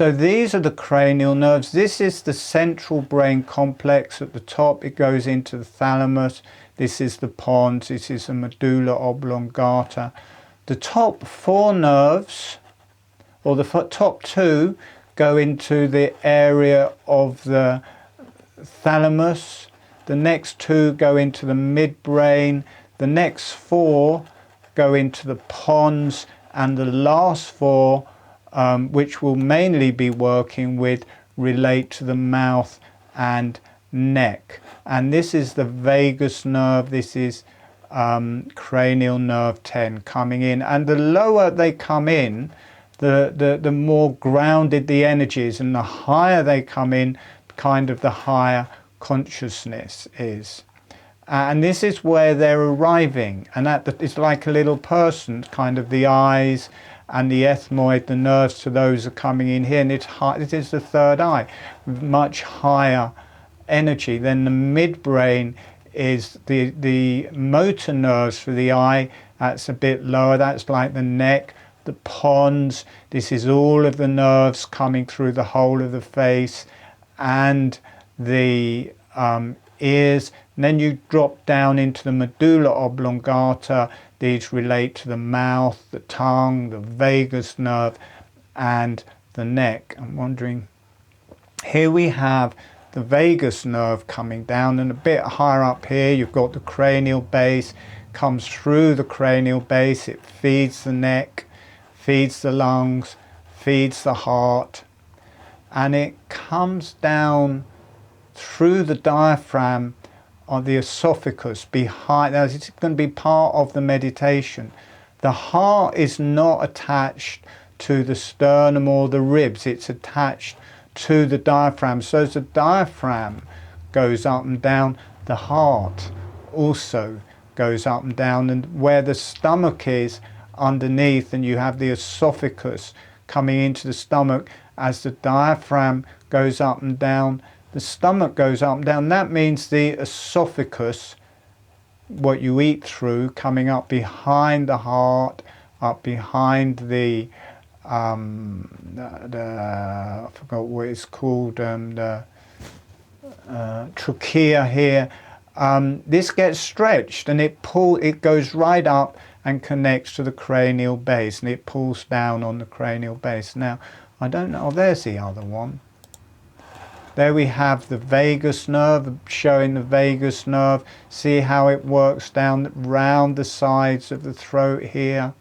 So these are the cranial nerves. This is the central brain complex. At the top it goes into the thalamus. This is the pons. This is the medulla oblongata. The top 4 nerves, or the top 2, go into the area of the thalamus. The next 2 go into the midbrain. The next 4 go into the pons, and the last 4, which we'll mainly be working with, relate to the mouth and neck. And this is the vagus nerve. This is cranial nerve 10 coming in. And the lower they come in, the more grounded the energy is, and the higher they come in, kind of the higher consciousness is. And this is where they're arriving, and it's like a little person, kind of the eyes and the ethmoid, the nerves to those are coming in here, and it is the third eye, much higher energy. Then the midbrain is the motor nerves for the eye, that's a bit lower, that's like the neck. The pons, this is all of the nerves coming through the whole of the face, and the ears. And then you drop down into the medulla oblongata. These relate to the mouth, the tongue, the vagus nerve, and the neck. I'm wondering, here we have the vagus nerve coming down, and a bit higher up here you've got the cranial base, comes through the cranial base, it feeds the neck, feeds the lungs, feeds the heart, and it comes down through the diaphragm on the esophagus behind. Now it's going to be part of the meditation. The heart is not attached to the sternum or the ribs, it's attached to the diaphragm. So as the diaphragm goes up and down, the heart also goes up and down, and where the stomach is underneath, and you have the esophagus coming into the stomach, as the diaphragm goes up and down, the stomach goes up and down. That means the esophagus, what you eat through, coming up behind the heart, up behind the I forgot what it's called, the trachea here. This gets stretched, and it goes right up and connects to the cranial base, and it pulls down on the cranial base. Now, I don't know, there's the other one. There we have the vagus nerve, showing the vagus nerve. See how it works down round the sides of the throat here,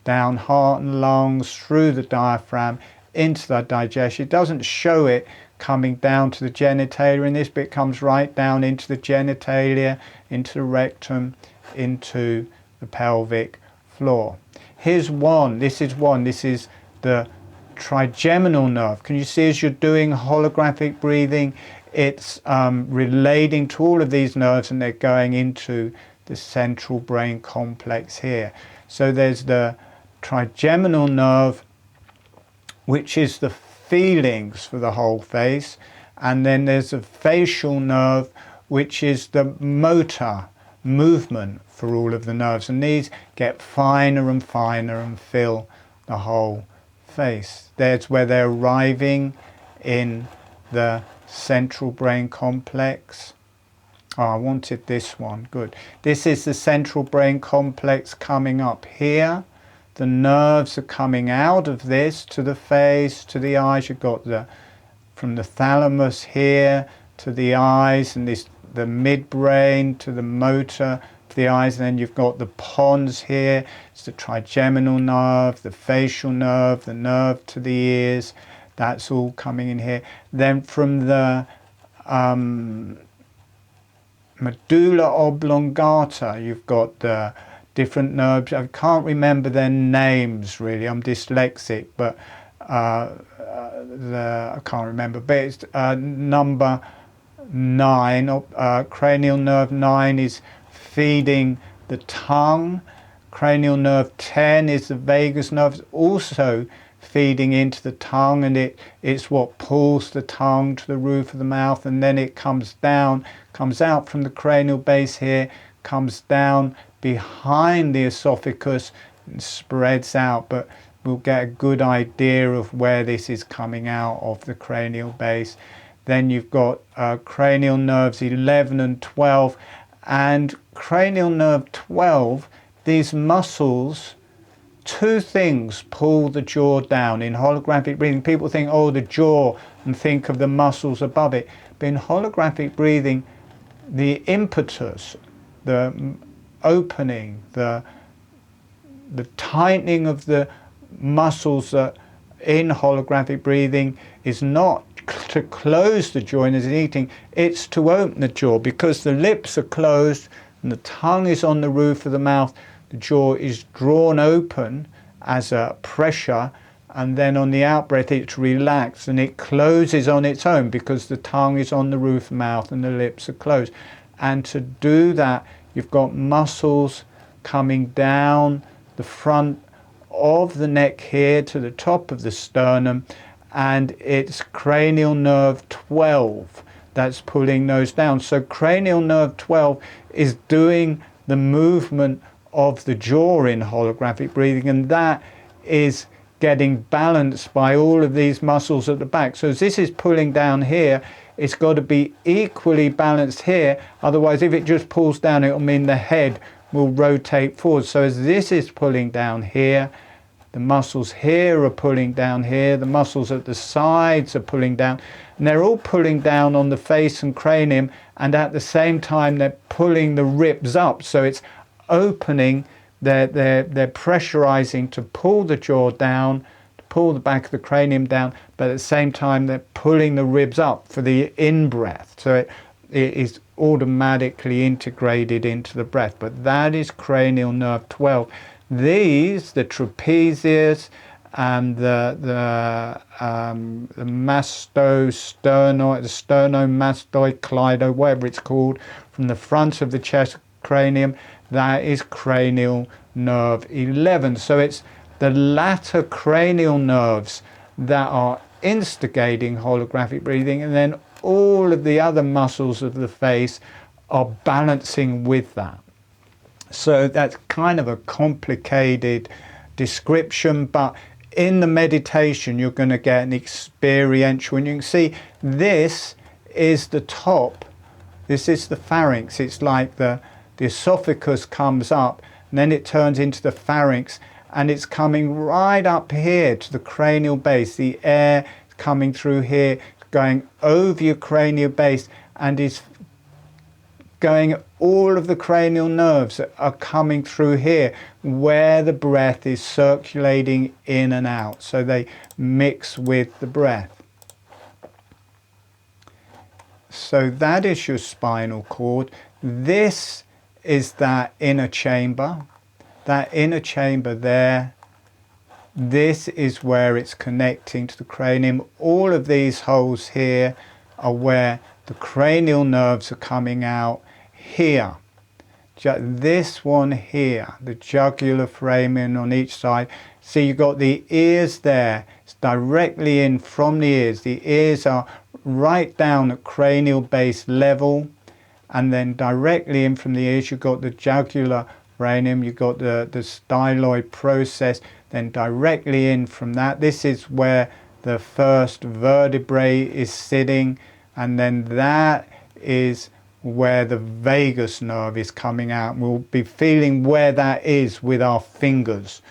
down heart and lungs, through the diaphragm, into the digestion. It doesn't show it coming down to the genitalia in this, but it comes right down into the genitalia, into the rectum, into the pelvic floor. Here's one. This is the trigeminal nerve. Can you see, as you're doing holographic breathing, it's relating to all of these nerves, and they're going into the central brain complex here. So there's the trigeminal nerve, which is the feelings for the whole face, and then there's the facial nerve, which is the motor movement for all of the nerves, and these get finer and finer and fill the whole face. There's where they're arriving in the central brain complex. Oh, I wanted this one. Good. This is the central brain complex coming up here. The nerves are coming out of this to the face, to the eyes. You've got from the thalamus here to the eyes, and the midbrain to the motor to the eyes, and then you've got the pons here. It's the trigeminal nerve, the facial nerve, the nerve to the ears. That's all coming in here. Then from the medulla oblongata, you've got the different nerves. I can't remember their names really, I'm dyslexic, but I can't remember, but it's number 9, cranial nerve 9 is feeding the tongue. Cranial nerve 10 is the vagus nerve, also feeding into the tongue, and it's what pulls the tongue to the roof of the mouth, and then it comes down, comes out from the cranial base here, comes down behind the esophagus and spreads out. But we'll get a good idea of where this is coming out of the cranial base. Then you've got cranial nerves 11 and 12, and cranial nerve 12, these muscles, two things pull the jaw down. In holographic breathing, people think, oh, the jaw, and think of the muscles above it. But in holographic breathing, the impetus, the opening, the tightening of the muscles that in holographic breathing is not to close the jaw as in eating, it's to open the jaw, because the lips are closed and the tongue is on the roof of the mouth. The jaw is drawn open as a pressure, and then on the out breath it's relaxed and it closes on its own because the tongue is on the roof of the mouth and the lips are closed. And to do that, you've got muscles coming down the front of the neck here to the top of the sternum, and it's cranial nerve 12 that's pulling those down. So cranial nerve 12 is doing the movement of the jaw in holographic breathing, and that is getting balanced by all of these muscles at the back. So as this is pulling down here, it's got to be equally balanced here, otherwise if it just pulls down, it'll mean the head will rotate forward. So as this is pulling down here, the muscles here are pulling down here, the muscles at the sides are pulling down, and they're all pulling down on the face and cranium, and at the same time they're pulling the ribs up. So it's opening, they're pressurizing to pull the jaw down, to pull the back of the cranium down, but at the same time they're pulling the ribs up for the in-breath. So it is automatically integrated into the breath. But that is cranial nerve 12. These, the trapezius and the mastosternoid, the sternomastoid cleido, whatever it's called, from the front of the chest cranium, that is cranial nerve 11. So it's the latter cranial nerves that are instigating holographic breathing, and then all of the other muscles of the face are balancing with that. So that's kind of a complicated description, but in the meditation you're going to get an experiential, and you can see this is the top, this is the pharynx. It's like the esophagus comes up and then it turns into the pharynx, and it's coming right up here to the cranial base. The air is coming through here, going over your cranial base, and is going, all of the cranial nerves are coming through here where the breath is circulating in and out, so they mix with the breath. So that is your spinal cord. This is that inner chamber. That inner chamber there, this is where it's connecting to the cranium. All of these holes here are where the cranial nerves are coming out. Here, this one here, the jugular foramen on each side. See, you've got the ears there. It's directly in from the ears. The ears are right down at cranial base level, and then directly in from the ears you've got the jugular foramen, you've got the styloid process, then directly in from that. This is where the first vertebrae is sitting, and then that is where the vagus nerve is coming out. We'll be feeling where that is with our fingers.